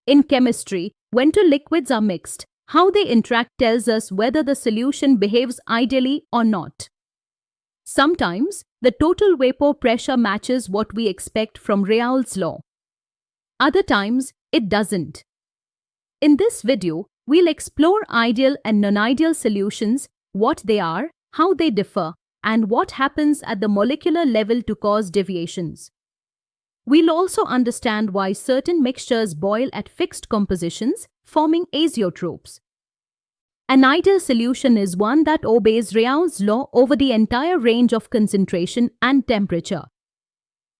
In chemistry, when two liquids are mixed, how they interact tells us whether the solution behaves ideally or not. Sometimes, the total vapor pressure matches what we expect from Raoult's law. Other times, it doesn't. In this video, we'll explore ideal and non-ideal solutions, what they are, how they differ, and what happens at the molecular level to cause deviations. We'll also understand why certain mixtures boil at fixed compositions, forming azeotropes. An ideal solution is one that obeys Raoult's law over the entire range of concentration and temperature.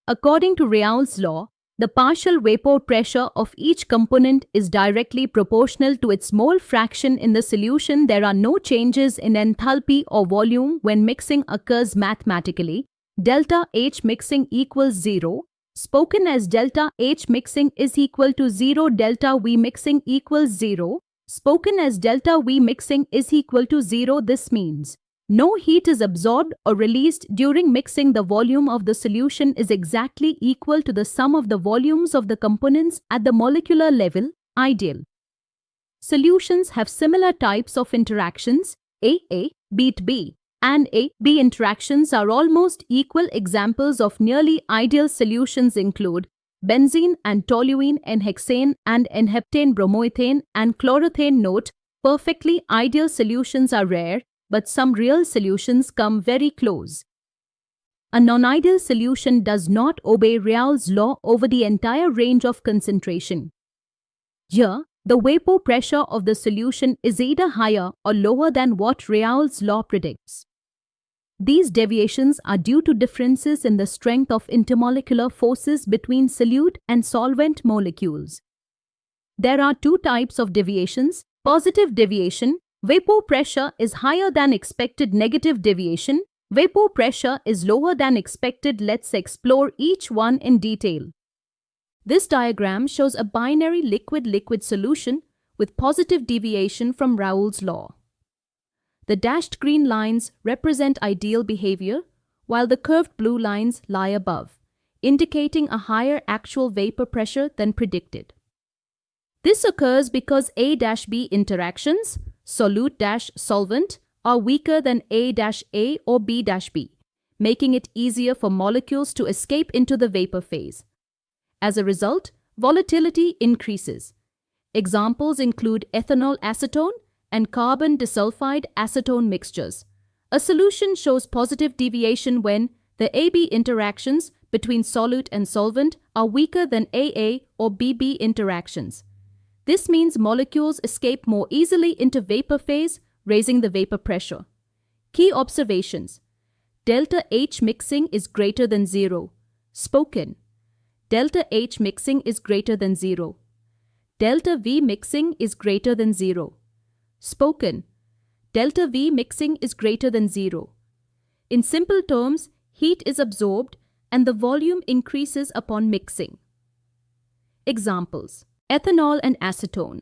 According to Raoult's law, the partial vapor pressure of each component is directly proportional to its mole fraction in the solution. There are no changes in enthalpy or volume when mixing occurs mathematically. Delta H mixing equals 0, spoken as delta H mixing is equal to 0. Delta V mixing equals 0, spoken as delta V mixing is equal to 0. This means no heat is absorbed or released during mixing. The volume of the solution is exactly equal to the sum of the volumes of the components at the molecular level, ideal. Solutions have similar types of interactions. A, B, and A-B interactions are almost equal. Examples of nearly ideal solutions include benzene and toluene, N-hexane and N-heptane, bromoethane and chloroethane. Note, perfectly ideal solutions are rare, but some real solutions come very close. A non-ideal solution does not obey Raoult's law over the entire range of concentration. Here, the vapor pressure of the solution is either higher or lower than what Raoult's law predicts. These deviations are due to differences in the strength of intermolecular forces between solute and solvent molecules. There are two types of deviations: positive deviation, vapor pressure is higher than expected; negative deviation, vapor pressure is lower than expected. Let's explore each one in detail. This diagram shows a binary liquid-liquid solution with positive deviation from Raoult's law. The dashed green lines represent ideal behavior, while the curved blue lines lie above, indicating a higher actual vapor pressure than predicted. This occurs because A-B interactions, solute-solvent, are weaker than A-A or B-B, making it easier for molecules to escape into the vapor phase. As a result, volatility increases. Examples include ethanol acetone and carbon disulfide acetone mixtures. A solution shows positive deviation when the A-B interactions between solute and solvent are weaker than A-A or B-B interactions. This means molecules escape more easily into vapor phase, raising the vapor pressure. Key observations: delta H mixing is greater than 0. Spoken. Delta H mixing is greater than 0. Delta V mixing is greater than 0. Spoken. Delta V mixing is greater than 0. In simple terms, heat is absorbed and the volume increases upon mixing. Examples: ethanol and acetone.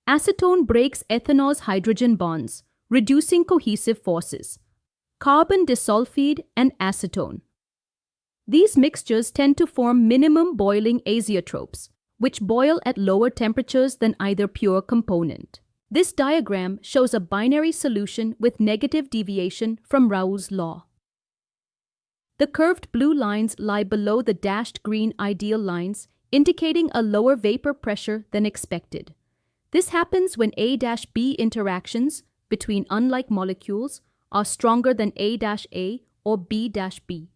Acetone breaks ethanol's hydrogen bonds, reducing cohesive forces. Carbon disulfide and acetone. These mixtures tend to form minimum boiling azeotropes, which boil at lower temperatures than either pure component. This diagram shows a binary solution with negative deviation from Raoult's law. The curved blue lines lie below the dashed green ideal lines, indicating a lower vapor pressure than expected. This happens when A-B interactions between unlike molecules are stronger than A-A or B-B,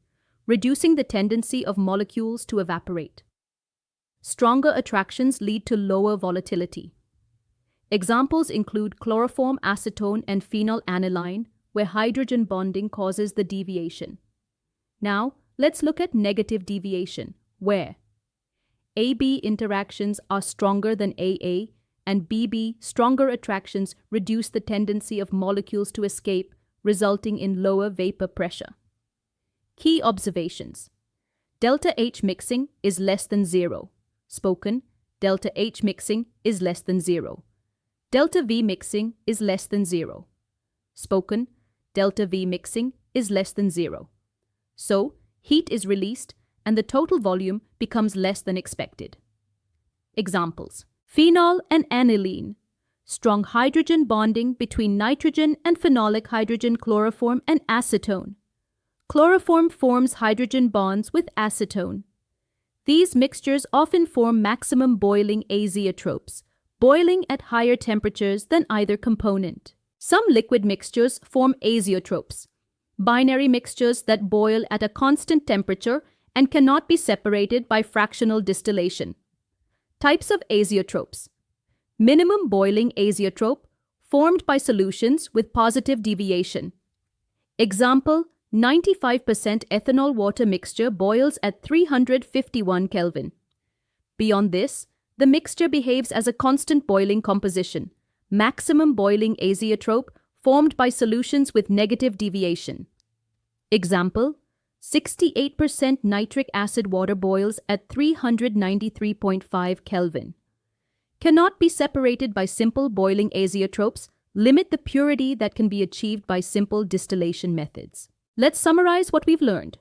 reducing the tendency of molecules to evaporate. Stronger attractions lead to lower volatility. Examples include chloroform acetone and phenylaniline, where hydrogen bonding causes the deviation. Now, let's look at negative deviation, where A-B interactions are stronger than A-A, and B-B stronger attractions reduce the tendency of molecules to escape, resulting in lower vapor pressure. Key observations: delta H mixing is less than 0. Spoken, delta H mixing is less than 0. Delta V mixing is less than 0. Spoken, delta V mixing is less than 0. So, heat is released and the total volume becomes less than expected. Examples: Phenol and aniline. Strong hydrogen bonding between nitrogen and phenolic hydrogen chloroform and acetone. Chloroform forms hydrogen bonds with acetone. These mixtures often form maximum boiling azeotropes, boiling at higher temperatures than either component. Some liquid mixtures form azeotropes, binary mixtures that boil at a constant temperature and cannot be separated by fractional distillation. Types of azeotropes. Minimum boiling azeotrope, formed by solutions with positive deviation. Example, 95% ethanol water mixture boils at 351 Kelvin. Beyond this, the mixture behaves as a constant boiling composition, maximum boiling azeotrope formed by solutions with negative deviation. Example, 68% nitric acid water boils at 393.5 Kelvin. Cannot be separated by simple boiling azeotropes, limit the purity that can be achieved by simple distillation methods. Let's summarize what we've learned.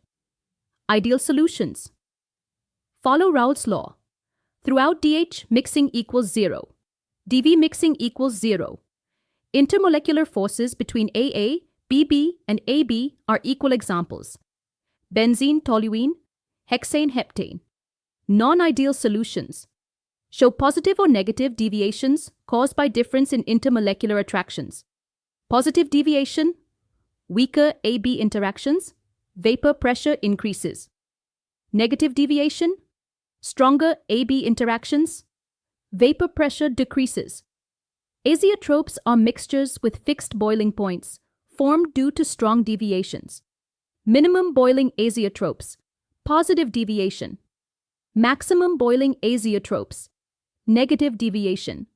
Ideal solutions. Follow Raoult's law. Throughout DH, mixing equals 0. DV mixing equals 0. Intermolecular forces between AA, BB, and AB are equal examples. Benzene, toluene, hexane, heptane. Non-ideal solutions. Show positive or negative deviations caused by difference in intermolecular attractions. Positive deviation, weaker AB interactions, vapor pressure increases. Negative deviation, stronger AB interactions, vapor pressure decreases. Azeotropes are mixtures with fixed boiling points, formed due to strong deviations. Minimum boiling azeotropes, positive deviation. Maximum boiling azeotropes, negative deviation.